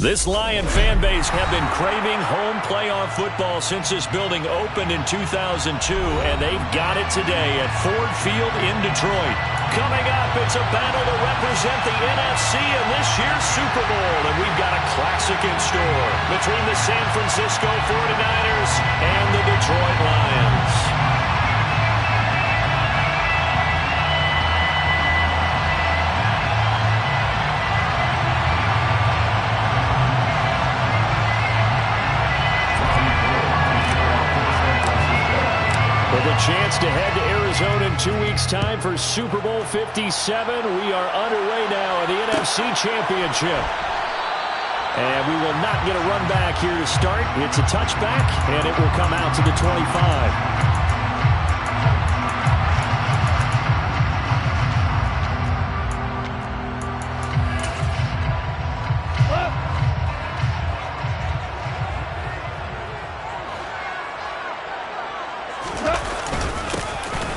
This Lion fan base have been craving home playoff football since this building opened in 2002, and they've got it today at Ford Field in Detroit. Coming up, it's a battle to represent the NFC in this year's Super Bowl, and we've got a classic in store between the San Francisco 49ers and the Detroit Lions. With a chance to head to Arizona in 2 weeks' time for Super Bowl 57, we are underway now in the NFC Championship. And we will not get a run back here to start. It's a touchback, and it will come out to the 25.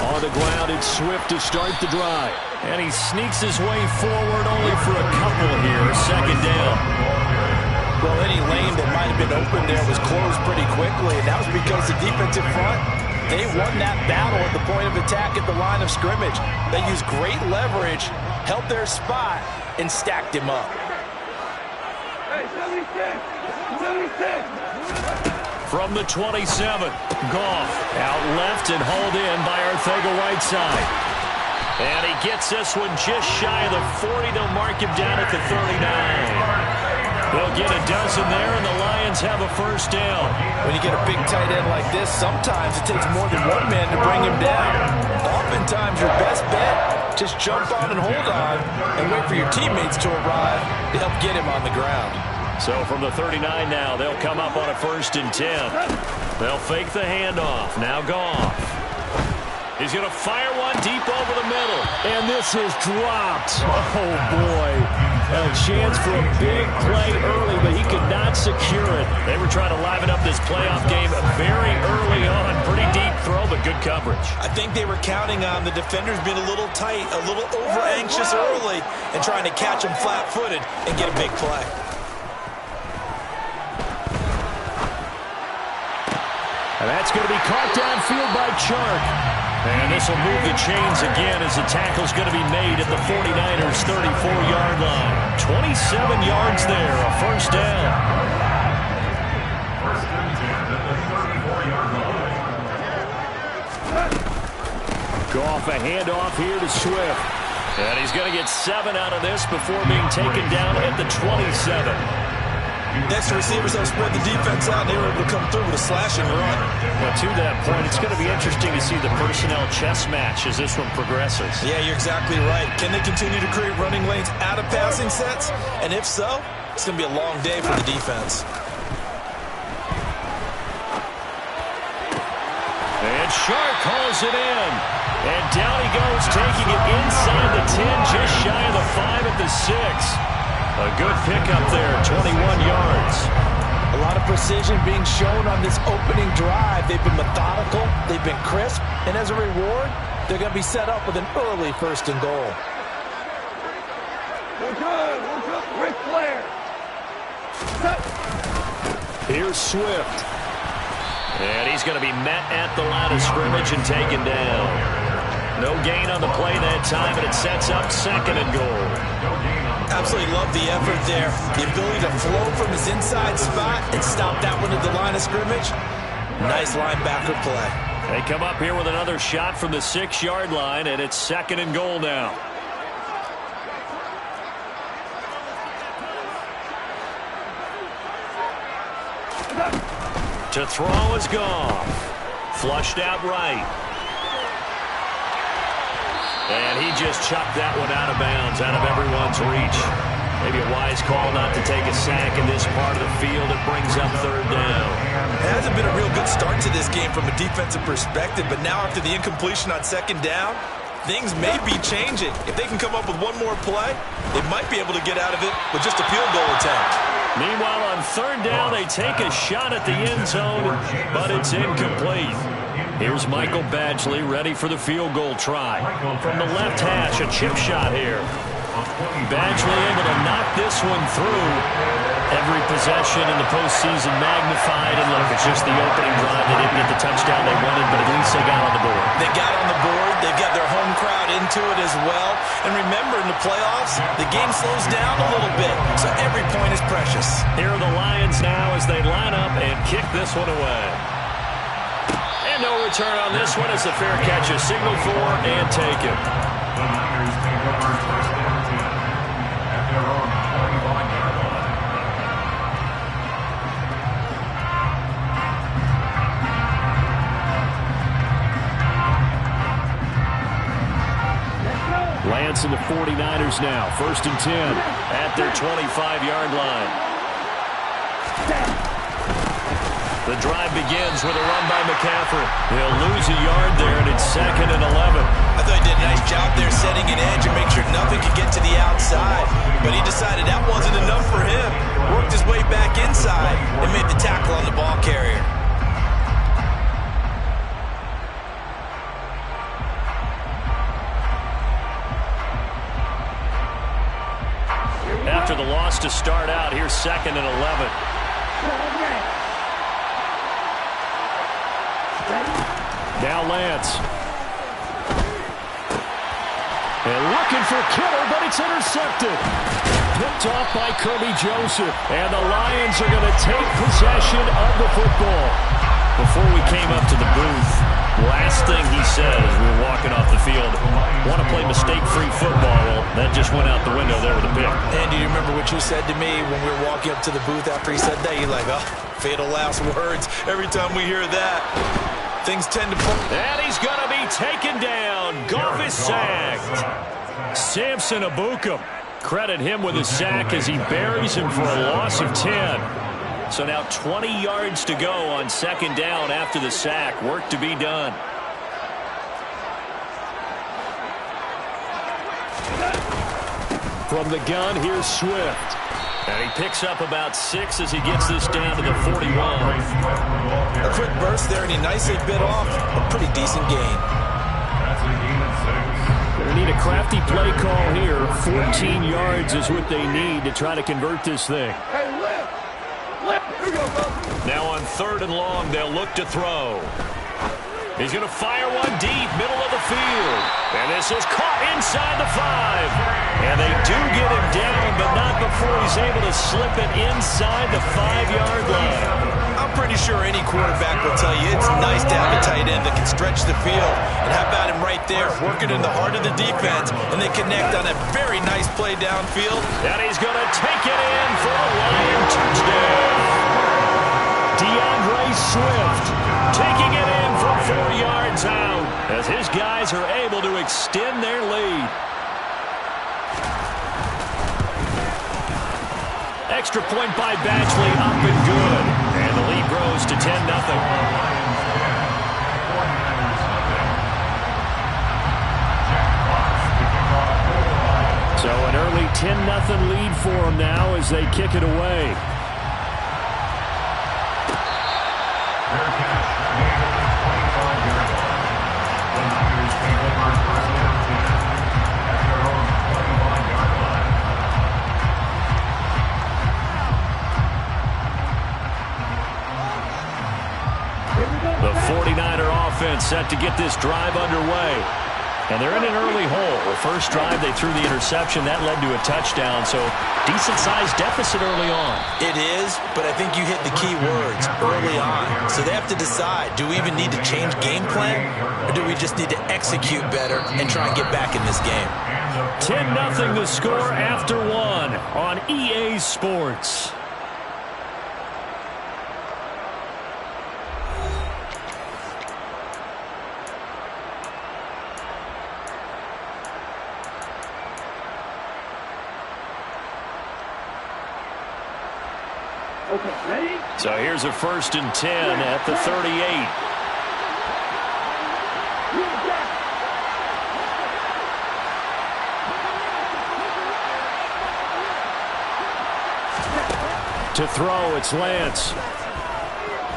On the ground, it's Swift to start the drive. And he sneaks his way forward only for a couple here. Second down. Well, any lane that might have been open there was closed pretty quickly. And that was because the defensive front, they won that battle at the point of attack at the line of scrimmage. They used great leverage, held their spot, and stacked him up. Hey, 76! 76! From the 27, Goff out left and hauled in by Arcega-Whiteside. And he gets this one just shy of the 40. They'll mark him down at the 39. They'll get a dozen there, and the Lions have a first down. When you get a big tight end like this, sometimes it takes more than one man to bring him down. Oftentimes, your best bet, just jump on and hold on and wait for your teammates to arrive to help get him on the ground. So from the 39 now, they'll come up on a 1st and 10. They'll fake the handoff. Now Goff. He's going to fire one deep over the middle. And this is dropped. Oh, boy. A chance for a big play early, but he could not secure it. They were trying to liven up this playoff game very early on. Pretty deep throw, but good coverage. I think they were counting on the defenders being a little tight, a little over-anxious early, and trying to catch him flat-footed and get a big play. And that's going to be caught downfield by Chark. And this will move the chains again as the tackle's going to be made at the 49ers' 34-yard line. 27 yards there, a first down. Goff a handoff here to Swift. And he's going to get 7 out of this before being taken down at the 27. Next, the receivers have spread the defense out, and they were able to come through with a slash and run. Well, to that point, it's going to be interesting to see the personnel chess match as this one progresses. Yeah, you're exactly right. Can they continue to create running lanes out of passing sets? And if so, it's going to be a long day for the defense. And Shark hauls it in. And down he goes, taking it inside the 10, just shy of the 5 at the 6. A good pickup there, 21 yards. A lot of precision being shown on this opening drive. They've been methodical, they've been crisp, and as a reward, they're going to be set up with an early 1st and goal. We're good, Ric Flair. Here's Swift. And he's going to be met at the line of scrimmage and taken down. No gain on the play that time, and it sets up 2nd and goal. Absolutely love the effort there. The ability to flow from his inside spot and stop that one at the line of scrimmage. Nice linebacker play. They come up here with another shot from the 6-yard line, and it's 2nd and goal now. To throw is Goff. Flushed out right. And he just chucked that one out of bounds, out of everyone's reach. Maybe a wise call not to take a sack in this part of the field. It brings up 3rd down. It hasn't been a real good start to this game from a defensive perspective, but now after the incompletion on 2nd down, things may be changing. If they can come up with one more play, they might be able to get out of it with just a field goal attempt. Meanwhile, on third down, they take a shot at the end zone, but it's incomplete. Here's Michael Badgley ready for the field goal try. From the left hash, a chip shot here. Badgley able to knock this one through. Every possession in the postseason magnified. And look, it's just the opening drive. They didn't get the touchdown they wanted, but at least they got on the board. They got on the board. They've got their home crowd into it as well. And remember, in the playoffs, the game slows down a little bit, so every point is precious. Here are the Lions now as they line up and kick this one away. And no return on this one as the fair catch is signaled for and taken. The Niners take over first and 10 at their own 21-yard line. Lance and the 49ers now. First and 10 at their 25-yard line. The drive begins with a run by McCaffrey. He'll lose a yard there, and it's 2nd and 11. I thought he did a nice job there setting an edge and make sure nothing could get to the outside. But he decided that wasn't enough for him. Worked his way back inside and made the tackle on the ball carrier. After the loss to start out, here's 2nd and 11. Now Lance. And looking for Kittle, but it's intercepted. Picked off by Kirby Joseph. And the Lions are going to take possession of the football. Before we came up to the booth, last thing he said as we were walking off the field, want to play mistake-free football. Well, that just went out the window there with a pick. And do you remember what you said to me when we were walking up to the booth after he said that? You're like, oh, fatal last words. Every time we hear that, things tend to pull. And he's going to be taken down. Goff is sacked. Samson Abukum. Credit him with a sack as he buries him for a loss of 10. So now 20 yards to go on 2nd down after the sack. Work to be done. From the gun, here's Swift. And he picks up about 6 as he gets this down to the 41. A quick burst there, and he nicely bit off a pretty decent gain. That's a gain of 6. They need a crafty play call here. 14 yards is what they need to try to convert this thing. Hey, lift! Lift! Here we go, folks. Now on 3rd and long, they'll look to throw. He's going to fire one deep, middle of the field. And this is caught inside the 5. And they do get him down, but not before he's able to slip it inside the 5-yard line. I'm pretty sure any quarterback will tell you it's nice to have a tight end that can stretch the field. And how about him right there, working in the heart of the defense, and they connect on a very nice play downfield. And he's going to take it in for a Lion touchdown. DeAndre Swift taking it in from 4 yards out as his guys are able to extend their lead. Extra point by Badgley, up and good. And the lead grows to 10-0. So an early 10-0 lead for them now as they kick it away. The 49er offense set to get this drive underway. And they're in an early hole. The first drive, they threw the interception. That led to a touchdown. So decent-sized deficit early on. It is, but I think you hit the key words early on. So they have to decide, do we even need to change game plan? Or do we just need to execute better and try and get back in this game? 10-0 the score after 1 on EA Sports. Okay, ready? So here's a 1st and 10 at the 38. To throw, it's Lance.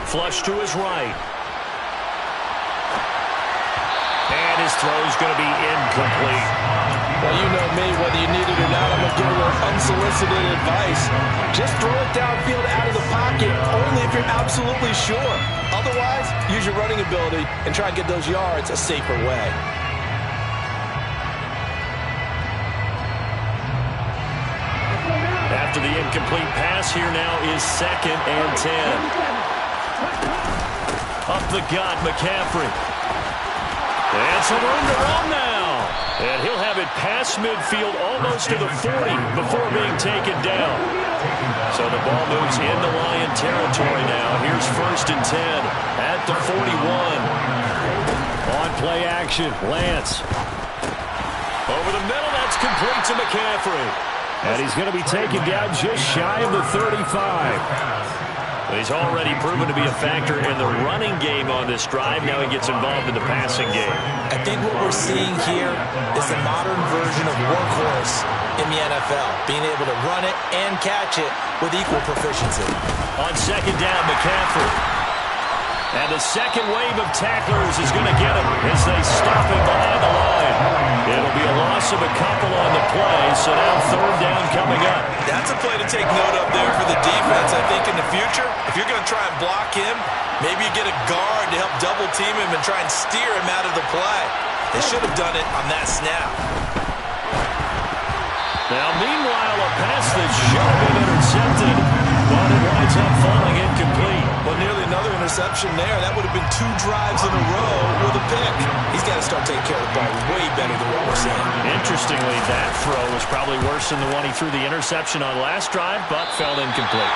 Flush to his right. And his throw's going to be incomplete. Well, you know me, whether you need it or not, I'm going to give a little unsolicited advice. Just throw it downfield out of the pocket, only if you're absolutely sure. Otherwise, use your running ability and try and get those yards a safer way. After the incomplete pass, here now is 2nd and 10. Up the gut, McCaffrey. And some room to run now. And he'll have it past midfield almost to the 40 before being taken down. So the ball moves into Lion territory now. Here's 1st and 10 at the 41. On play action, Lance. Over the middle, that's complete to McCaffrey. And he's going to be taken down just shy of the 35. He's already proven to be a factor in the running game on this drive. Now he gets involved in the passing game. I think what we're seeing here is a modern version of workhorse in the NFL, being able to run it and catch it with equal proficiency. On 2nd down, McCaffrey. And the second wave of tacklers is going to get him as they stop him behind the line. It'll be a loss of a couple on the play, so now 3rd down coming up. That's a play to take note of there for the defense. I think in the future, if you're going to try and block him, maybe you get a guard to help double team him and try and steer him out of the play. They should have done it on that snap. Now, meanwhile, a pass that should have been intercepted, but it winds up falling incomplete. Well, nearly another interception there. That would have been 2 drives in a row with a pick. He's got to start taking care of the ball way better than what we're seeing. Interestingly, that throw was probably worse than the one he threw the interception on last drive, but fell incomplete.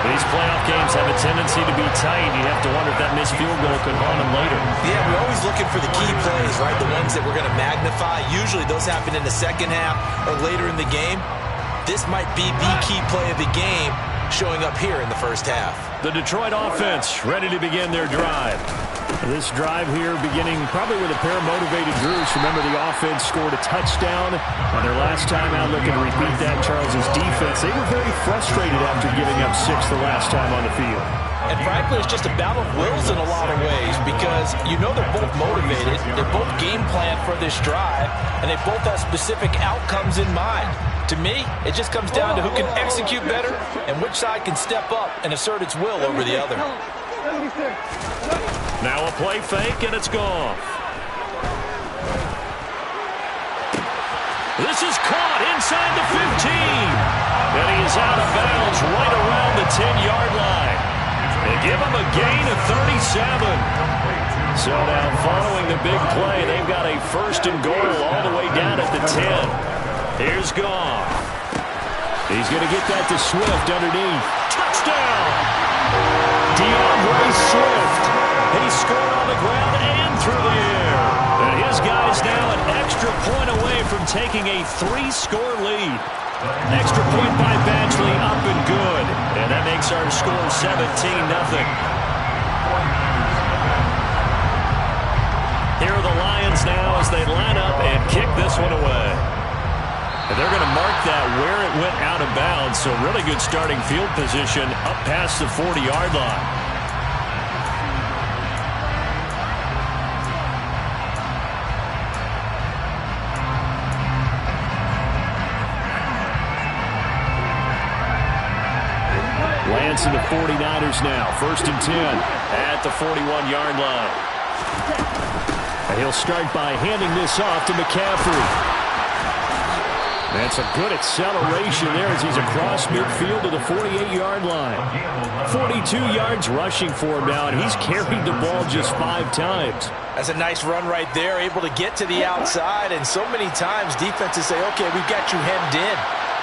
These playoff games have a tendency to be tight. You have to wonder if that missed field goal could haunt him later. Yeah, we're always looking for the key plays, right? The ones that we're going to magnify. Usually those happen in the second half or later in the game. This might be the key play of the game showing up here in the first half. The Detroit offense ready to begin their drive. This drive here beginning probably with a pair of motivated groups. Remember, the offense scored a touchdown on their last time out. Looking to repeat that. Charles's defense, they were very frustrated after giving up 6 the last time on the field. And frankly, it's just a battle of wills in a lot of ways because you know they're both motivated, they're both game planned for this drive, and they both have specific outcomes in mind. To me, it just comes down to who can execute better and which side can step up and assert its will over the other. Now a play fake, and it's gone. This is caught inside the 15. And he is out of bounds right around the 10-yard line. They give him a gain of 37. So now following the big play, they've got a 1st and goal all the way down at the 10. Here's Goff. He's going to get that to Swift underneath. Touchdown! DeAndre Swift. He scored on the ground and through the air. And his guys now an extra point away from taking a 3-score lead. Extra point by Badgley, up and good. And that makes our score 17-0. Here are the Lions now as they line up and kick this one away. And they're going to mark that where it went out of bounds. So really good starting field position up past the 40-yard line. Lance and the 49ers now. 1st and 10 at the 41-yard line. And he'll start by handing this off to McCaffrey. That's a good acceleration there as he's across midfield to the 48-yard line. 42 yards rushing for him now, and he's carried the ball just 5 times. That's a nice run right there, able to get to the outside, and so many times defenses say, okay, we've got you hemmed in.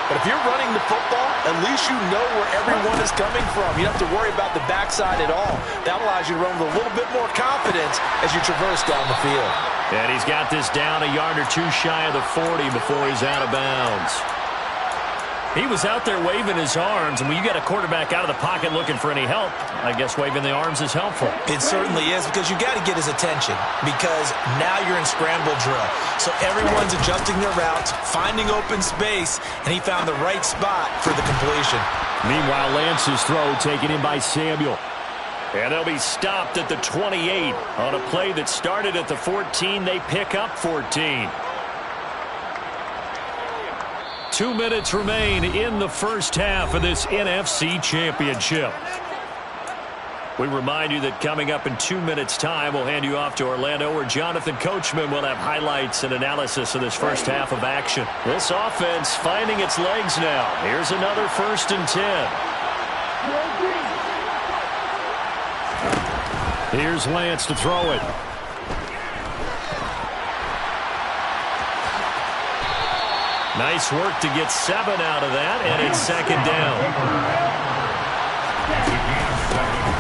But if you're running the football, at least you know where everyone is coming from. You don't have to worry about the backside at all. That allows you to run with a little bit more confidence as you traverse down the field. And he's got this down a yard or 2 shy of the 40 before he's out of bounds. He was out there waving his arms, and when you got a quarterback out of the pocket looking for any help, I guess waving the arms is helpful. It certainly is, because you got to get his attention, because now you're in scramble drill. So everyone's adjusting their routes, finding open space, and he found the right spot for the completion. Meanwhile, Lance's throw taken in by Samuel. And they'll be stopped at the 28 on a play that started at the 14. They pick up 14. 2 minutes remain in the first half of this NFC Championship. We remind you that coming up in 2 minutes' time, we'll hand you off to Orlando, where Jonathan Coachman will have highlights and analysis of this first half of action. This offense finding its legs now. Here's another 1st and 10. Here's Lance to throw it. Nice work to get 7 out of that, and it's 2nd down.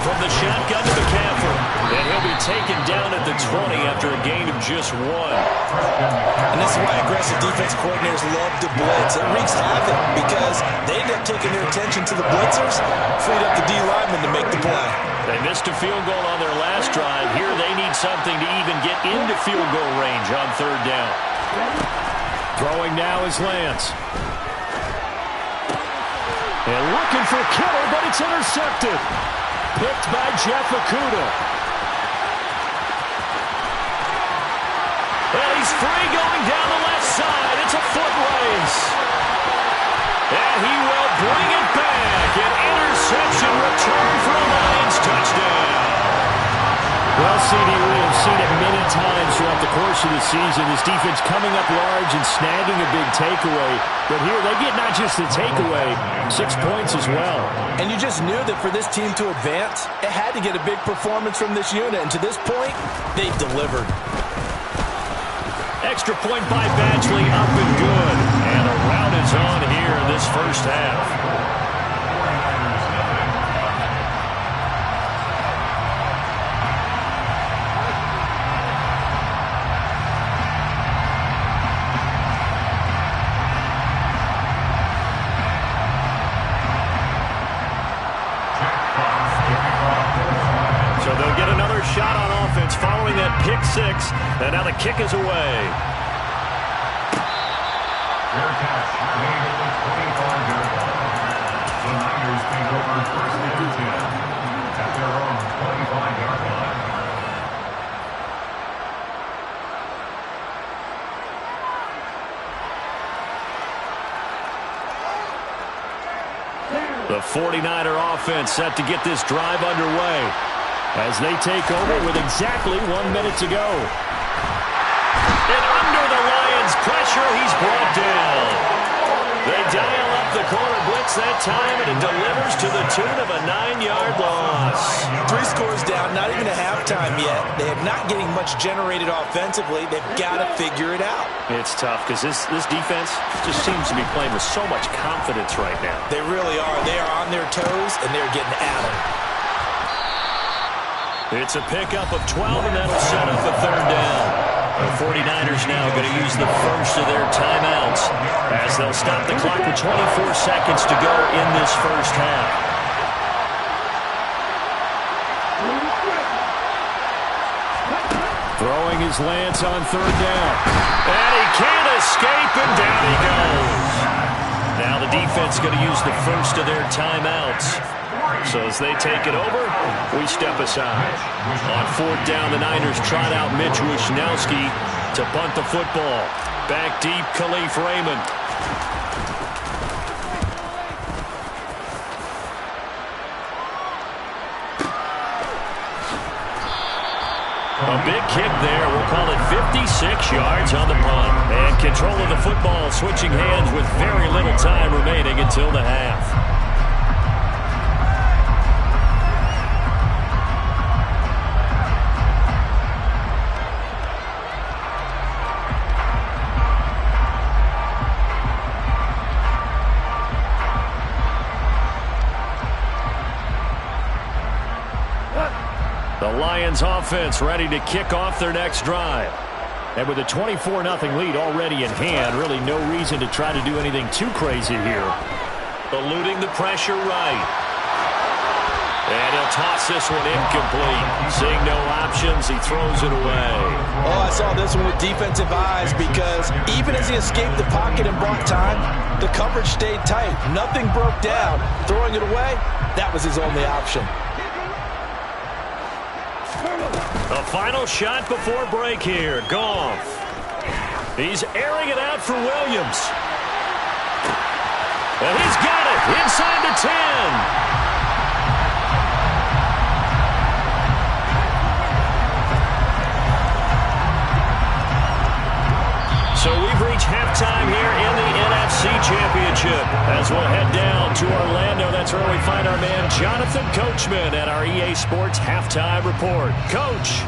From the shotgun to McCaffrey, and he'll be taken down at the 20 after a gain of just 1. And this is why aggressive defense coordinators love to blitz. It wreaks havoc because they end up taking their attention to the blitzers, freed up the D lineman to make the play. They missed a field goal on their last drive. Here they need something to even get into field goal range on 3rd down. Throwing now is Lance. And looking for Kittle, but it's intercepted. Picked by Jeff Okudah. And he's free going down the left side. It's a foot race. And he will bring it back. An interception return for a Lions touchdown. Well, CD, we have seen it many times throughout the course of the season. This defense coming up large and snagging a big takeaway. But here they get not just the takeaway, 6 points as well. And you just knew that for this team to advance, it had to get a big performance from this unit. And to this point, they've delivered. Extra point by Badgley, up and good. And a rout is on here in this first half. Shot on offense following that pick 6, and now the kick is away. Fair catch, made at the 25-yard line. The Niners take over 1st and 10 at their own 25-yard line. The 49er offense set to get this drive underway as they take over with exactly 1 minute to go. And under the Lions' pressure, he's brought down. They dial up the corner blitz that time, and it delivers to the tune of a 9-yard loss. 3 scores down, not even a halftime yet. They are not getting much generated offensively. They've got to figure it out. It's tough because this defense just seems to be playing with so much confidence right now. They really are. They are on their toes, and they're getting at them. It's a pickup of 12, and that'll set up a 3rd down. The 49ers now going to use the first of their timeouts as they'll stop the clock with 24 seconds to go in this first half. Throwing his Lance on 3rd down. And he can't escape, and down he goes. Now the defense going to use the first of their timeouts. So as they take it over, we step aside. On 4th down, the Niners trot out Mitch Wishnowski to punt the football. Back deep, Khalif Raymond. A big kick there. We'll call it 56 yards on the punt. And control of the football switching hands with very little time remaining until the half. The Lions offense ready to kick off their next drive. And with a 24-0 lead already in hand, really no reason to try to do anything too crazy here. Eluding the pressure right. And he'll toss this one incomplete. Seeing no options, he throws it away. Oh, I saw this one with defensive eyes because even as he escaped the pocket and bought time, the coverage stayed tight. Nothing broke down. Throwing it away, that was his only option. A final shot before break here. Goff. He's airing it out for Williams. And he's got it inside the 10. So we've reached halftime here in the NFC Championship. As we'll head down to Orlando, that's where we find our man Jonathan Coachman at our EA Sports Halftime Report. Coach.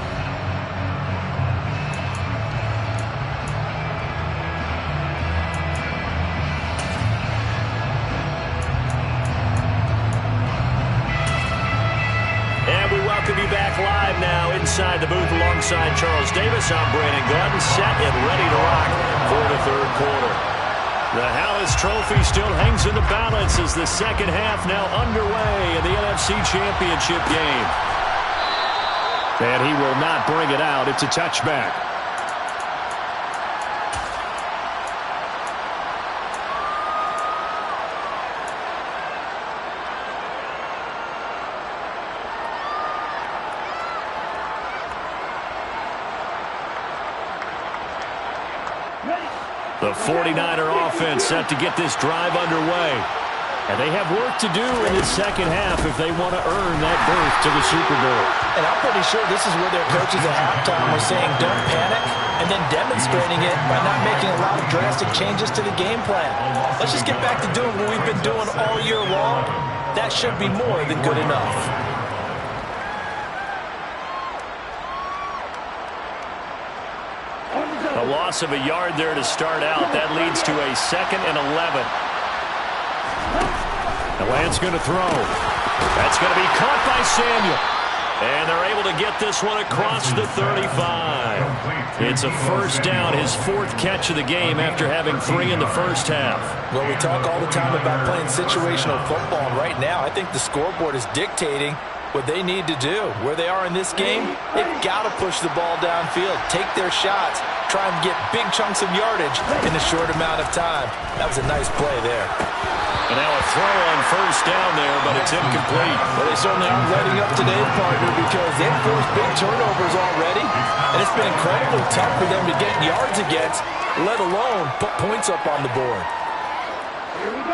Welcome you back live now inside the booth alongside Charles Davis. I'm Brandon Gordon, set and ready to rock for the third quarter. The Hallis Trophy still hangs in the balance as the second half now underway in the NFC Championship game. And he will not bring it out. It's a touchback. The 49er offense set to get this drive underway. And they have work to do in this second half if they want to earn that berth to the Super Bowl. And I'm pretty sure this is where their coaches at halftime were saying don't panic and then demonstrating it by not making a lot of drastic changes to the game plan. Let's just get back to doing what we've been doing all year long. That should be more than good enough. A loss of a yard there to start out. That leads to a 2nd and 11. The Lance going to throw. That's going to be caught by Samuel. And they're able to get this one across the 35. It's a first down, his 4th catch of the game after having 3 in the first half. Well, we talk all the time about playing situational football, and right now I think the scoreboard is dictating what they need to do. Where they are in this game, they've got to push the ball downfield, take their shots, try and get big chunks of yardage in a short amount of time. That was a nice play there. And now a throw on first down there, but it's incomplete. Well, they certainly aren't letting up today, partner, because they've forced big turnovers already, and it's been incredibly tough for them to get yards against, let alone put points up on the board.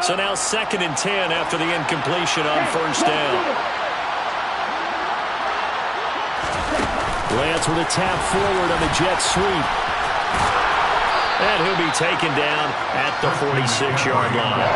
So now 2nd and 10 after the incompletion on first down. Lance with a tap forward on the jet sweep. And he'll be taken down at the 46-yard line.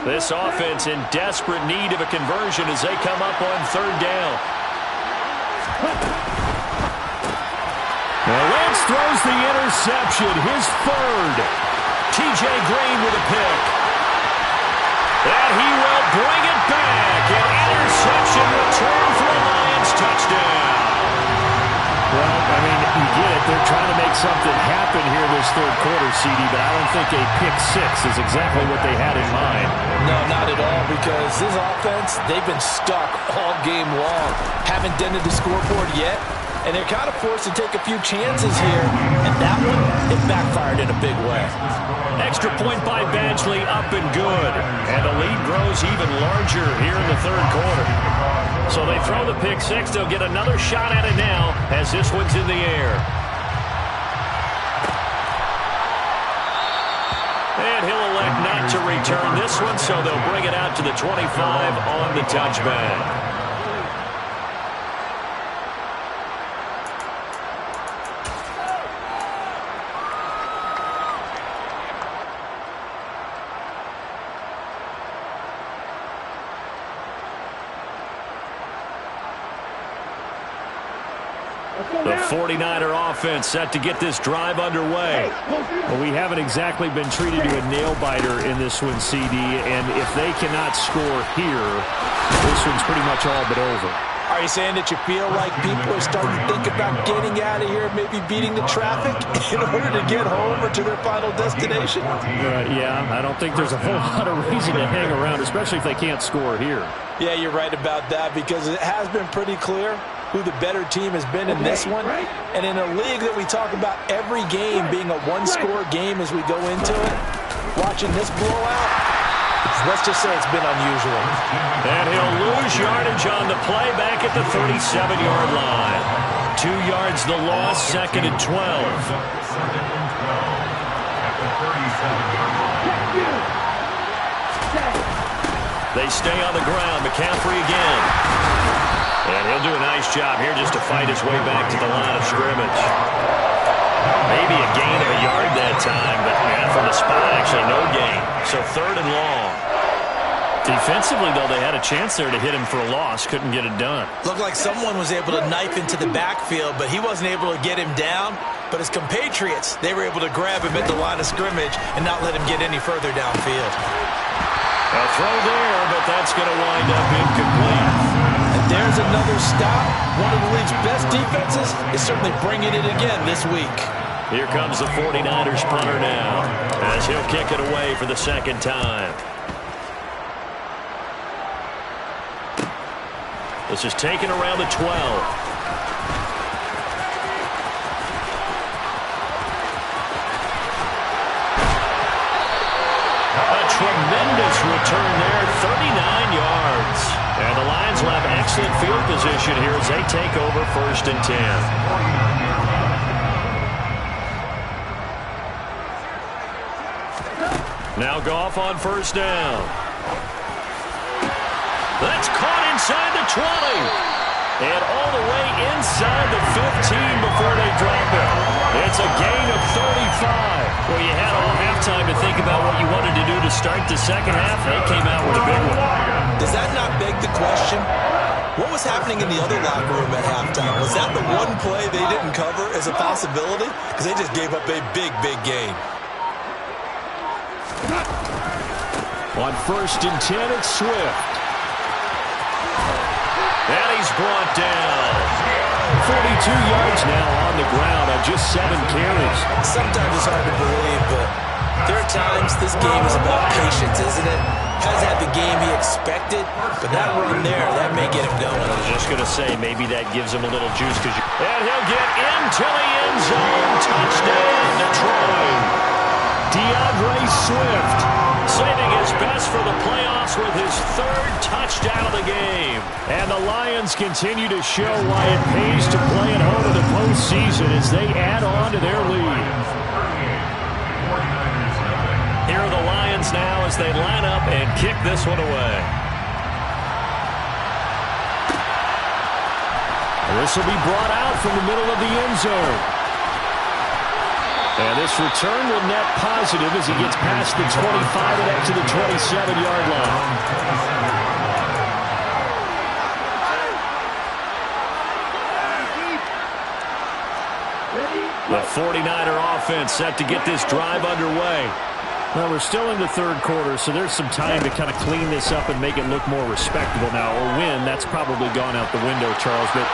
This offense in desperate need of a conversion as they come up on 3rd down. Now Lance throws the interception, his 3rd. T.J. Green with a pick. And he will bring it back. An interception return for a Lions touchdown. Well, I mean, you get it. They're trying to make something happen here this third quarter, CD, but I don't think a pick 6 is exactly what they had in mind. No, not at all, because this offense, they've been stuck all game long. Haven't dented the scoreboard yet, and they're kind of forced to take a few chances here, and that one, it backfired in a big way. Extra point by Badgley, up and good. And the lead grows even larger here in the third quarter. So they throw the pick 6. They'll get another shot at it now as this one's in the air. And he'll elect not to return this one, so they'll bring it out to the 25 on the touchback. The 49er offense set to get this drive underway. Well, we haven't exactly been treated to a nail-biter in this one, CD, and if they cannot score here, this one's pretty much all but over. Are you saying that you feel like people are starting to think about getting out of here, maybe beating the traffic in order to get home or to their final destination? Yeah, I don't think there's a whole lot of reason to hang around, especially if they can't score here. Yeah, you're right about that, because it has been pretty clear who the better team has been in this one. And in a league that we talk about every game being a one-score game as we go into it, watching this blowout, let's just say it's been unusual. And he'll lose yardage on the play back at the 37-yard line. 2 yards the loss, 2nd and 12. They stay on the ground. McCaffrey again. And he'll do a nice job here just to fight his way back to the line of scrimmage. Maybe a gain of a yard that time, but from the spot, actually no gain. So 3rd and long. Defensively, though, they had a chance there to hit him for a loss. Couldn't get it done. Looked like someone was able to knife into the backfield, but he wasn't able to get him down. But his compatriots, they were able to grab him at the line of scrimmage and not let him get any further downfield. A throw there, but that's going to wind up incomplete. And there's another stop. One of the league's best defenses is certainly bringing it again this week. Here comes the 49ers punter now, as he'll kick it away for the 2nd time. This is taken around the 12. A tremendous return there, 39 yards. And the Lions will have excellent field position here as they take over 1st and 10. Now Goff on 1st down. That's caught inside the 20. And all the way inside the 15 before they drop it. It's a gain of 35. Well, you had all halftime to think about what you wanted to do to start the 2nd half. They came out with a big one. Does that not beg the question? What was happening in the other locker room at halftime? Was that the one play they didn't cover as a possibility? Because they just gave up a big, big gain. On 1st and 10, it's Swift. And he's brought down. 42 yards now on the ground on just 7 carries. Sometimes it's hard to believe, but there are times this game is about patience, isn't it? Hasn't had the game he expected, but that run there, that may get him going. I was just going to say, maybe that gives him a little juice. And he'll get into the end zone. Touchdown, Detroit. DeAndre Swift saving his best for the playoffs with his 3rd touchdown of the game. And the Lions continue to show why it pays to play at home in the postseason as they add on to their lead. Here are the Lions now as they line up and kick this one away. This will be brought out from the middle of the end zone. And this return will net positive as he gets past the 25 and up to the 27-yard line. The 49er offense set to get this drive underway. Well, we're still in the 3rd quarter, so there's some time to kind of clean this up and make it look more respectable now. A win, that's probably gone out the window, Charles, but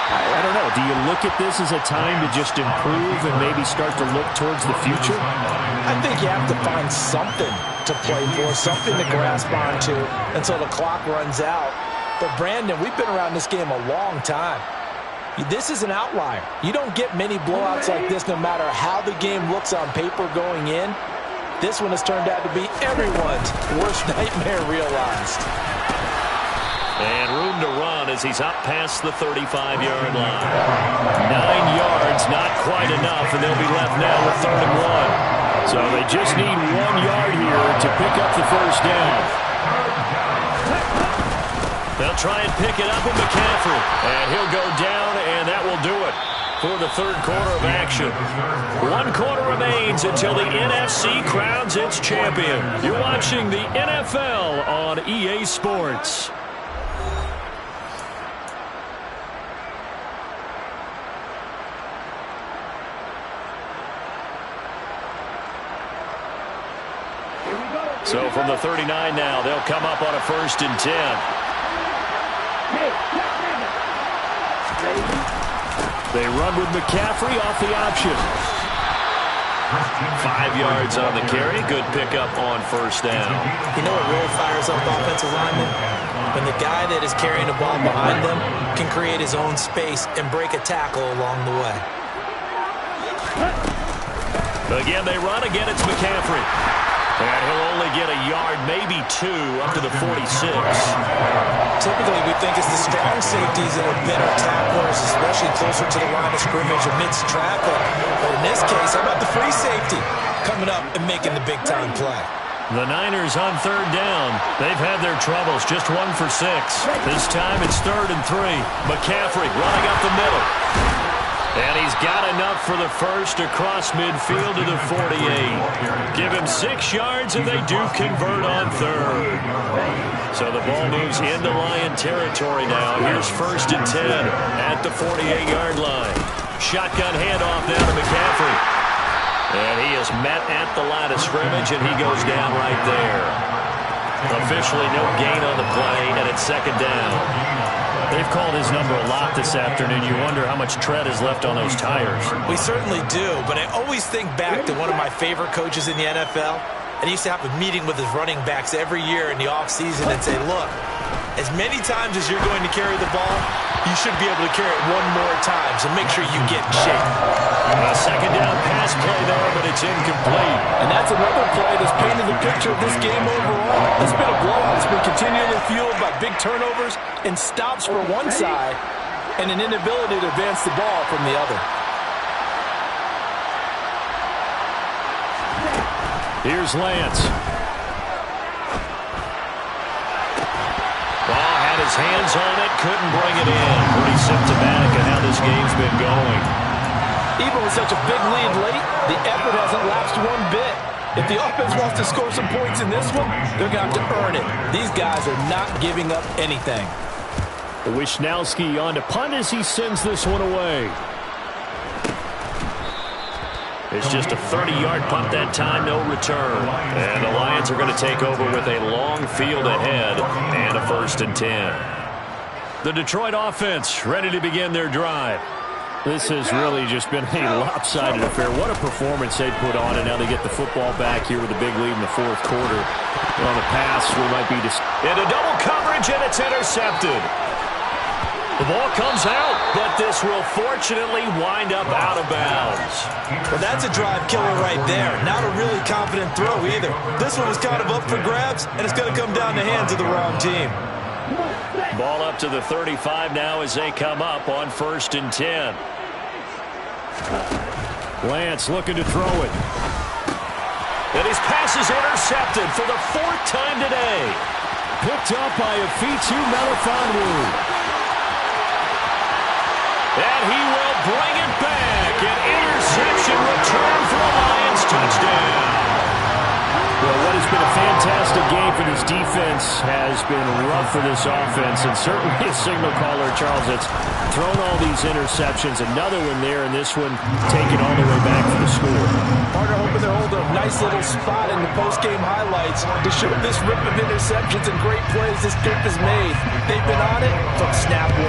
I don't know. Do you look at this as a time to just improve and maybe start to look towards the future? I think you have to find something to play for, something to grasp onto until the clock runs out. But, Brandon, we've been around this game a long time. This is an outlier. You don't get many blowouts like this no matter how the game looks on paper going in. This one has turned out to be everyone's worst nightmare realized. And room to run as he's up past the 35-yard line. 9 yards, not quite enough, and they'll be left now with 3rd and 1. So they just need 1 yard here to pick up the 1st down. They'll try and pick it up with McCaffrey. And he'll go down, and that will do it for the 3rd quarter of action. 1 quarter remains until the NFC crowns its champion. You're watching the NFL on EA Sports. So from the 39 now, they'll come up on a 1st and 10. They run with McCaffrey off the option. 5 yards on the carry. Good pickup on 1st down. You know what really fires up offensive linemen? When the guy that is carrying the ball behind them can create his own space and break a tackle along the way. Again, they run. Again, it's McCaffrey. And he'll only get a yard, maybe 2, up to the 46. Typically, we think it's the strong safeties that are better tacklers, especially closer to the line of scrimmage amidst traffic. But in this case, how about the free safety coming up and making the big-time play? The Niners on 3rd down. They've had their troubles, just 1 for 6. This time it's 3rd and 3. McCaffrey running up the middle. And he's got enough for the first across midfield to the 48. Give him 6 yards, and they do convert on 3rd. So the ball moves into Lion territory now. Here's 1st and 10 at the 48-yard line. Shotgun handoff now to McCaffrey. And he is met at the line of scrimmage, and he goes down right there. Officially no gain on the play, and it's 2nd down. They've called his number a lot this afternoon. You wonder how much tread is left on those tires. We certainly do, but I always think back to one of my favorite coaches in the NFL. And he used to have a meeting with his running backs every year in the offseason and say, look, as many times as you're going to carry the ball, you should be able to carry it 1 more time, so make sure you get in shape. A 2nd down pass play there, but it's incomplete. And that's another play that's painted the picture of this game overall. It's been a blowout. It's been continually fueled by big turnovers and stops for one side and an inability to advance the ball from the other. Here's Lance. Ball had his hands on it, couldn't bring it in. Pretty symptomatic of how this game's been going. Even with such a big lead late, the effort hasn't lapsed one bit. If the offense wants to score some points in this one, they're going to have to earn it. These guys are not giving up anything. Wisnowski on to punt as he sends this one away. It's just a 30-yard punt that time, no return. And the Lions are going to take over with a long field ahead and a 1st and 10. The Detroit offense ready to begin their drive. This has really just been a lopsided affair. What a performance they put on, and now they get the football back here with a big lead in the 4th quarter. On the pass, we might be just into double coverage, and it's intercepted. The ball comes out, but this will fortunately wind up out of bounds. Well, that's a drive killer right there. Not a really confident throw either. This one was kind of up for grabs, and it's going to come down the hands of the wrong team. Ball up to the 35 now as they come up on 1st and 10. Lance looking to throw it. And his pass is intercepted for the 4th time today. Picked up by Afitu Melifonwu. And he will bring it back. An interception return for the Lions touchdown. Well, what has been a fantastic game for this defense has been rough for this offense, and certainly a signal caller, Charles, that's thrown all these interceptions. Another one there, and this one taken all the way back for the score. Partner hoping to hold a nice little spot in the post-game highlights to show this rip of interceptions and great plays this group has made. They've been on it from snap 1.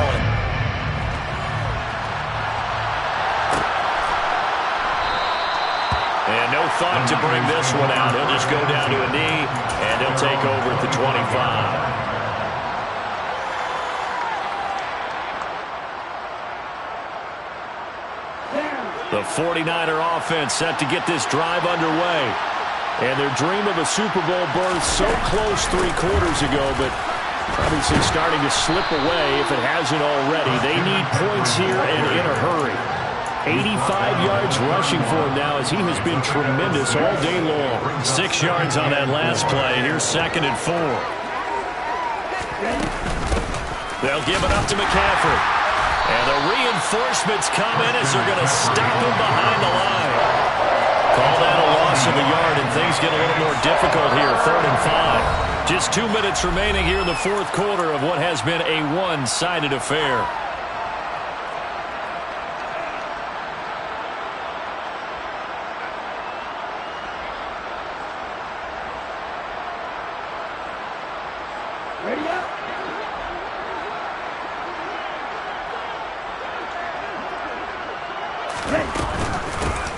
And no thought to bring this one out. He'll just go down to a knee, and he'll take over at the 25. The 49er offense set to get this drive underway. And their dream of a Super Bowl berth so close 3 quarters ago, but obviously starting to slip away if it hasn't already. They need points here and in a hurry. 85 yards rushing for him now as he has been tremendous all day long. 6 yards on that last play. Here's 2nd and 4. They'll give it up to McCaffrey. And the reinforcements come in as they're going to stop him behind the line. Call that a loss of a yard, and things get a little more difficult here. 3rd and 5. Just 2 minutes remaining here in the 4th quarter of what has been a one-sided affair.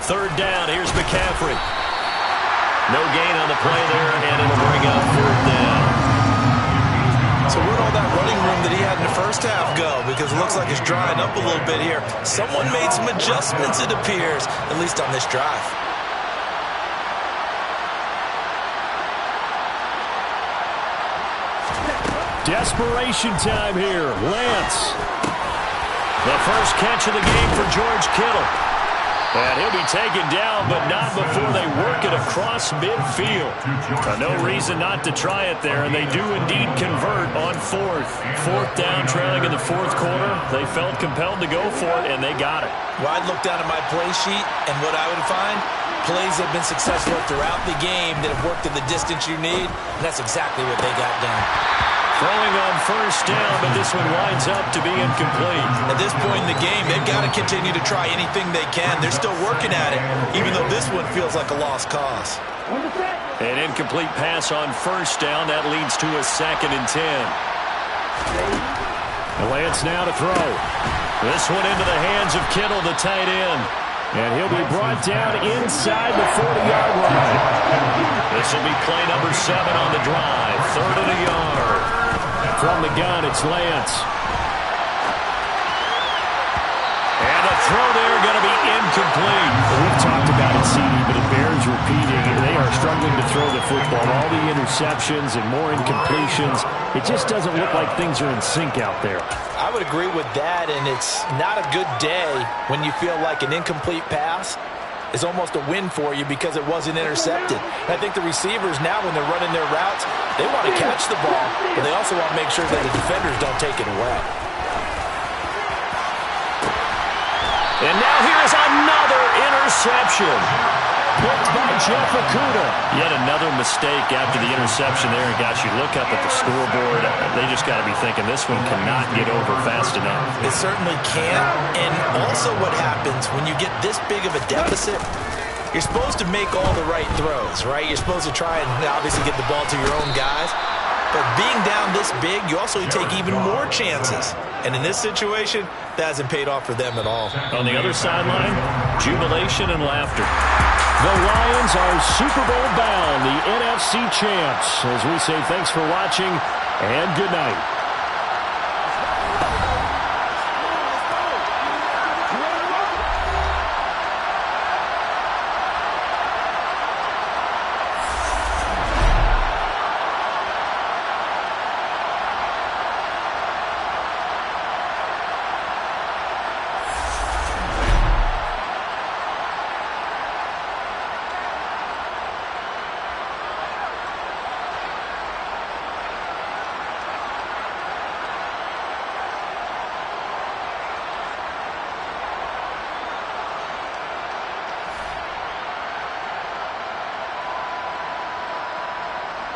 Third down, here's McCaffrey. No gain on the play there, and it'll bring up fourth down. So where'd all that running room that he had in the first half go? Because it looks like it's drying up a little bit here. Someone made some adjustments, it appears, at least on this drive. Desperation time here. Lance. The first catch of the game for George Kittle. And he'll be taken down, but not before they work it across midfield. No reason not to try it there, and they do indeed convert on fourth. Fourth down, trailing in the fourth quarter. They felt compelled to go for it, and they got it. Well, I'd look down at my play sheet, and what I would find, plays have been successful throughout the game that have worked in the distance you need, and that's exactly what they got done. Throwing on first down, but this one winds up to be incomplete. At this point in the game, they've got to continue to try anything they can. They're still working at it, even though this one feels like a lost cause. An incomplete pass on first down. That leads to a 2nd and 10. Lance now to throw. This one into the hands of Kittle, the tight end. And he'll be brought down inside the 40-yard line. This will be play number 7 on the drive. 3rd and a yard. From the gun, it's Lance. And a throw there going to be incomplete. We've talked about it, CD, but it bears repeating. They are struggling to throw the football. All the interceptions and more incompletions. It just doesn't look like things are in sync out there. I would agree with that, and it's not a good day when you feel like an incomplete pass is almost a win for you because it wasn't intercepted. And I think the receivers now, when they're running their routes, they want to catch the ball, but they also want to make sure that the defenders don't take it away. And now here's another interception. Picked by Jeff Okudah. Yet another mistake after the interception there. And gosh, you look up at the scoreboard, they just got to be thinking this one cannot get over fast enough. It certainly can't. And also what happens when you get this big of a deficit, you're supposed to make all the right throws, right? You're supposed to try and obviously get the ball to your own guys. But being down this big, you also take even more chances. And in this situation, that hasn't paid off for them at all. On the other sideline, jubilation and laughter. The Lions are Super Bowl bound, the NFC champs. As we say, thanks for watching and good night.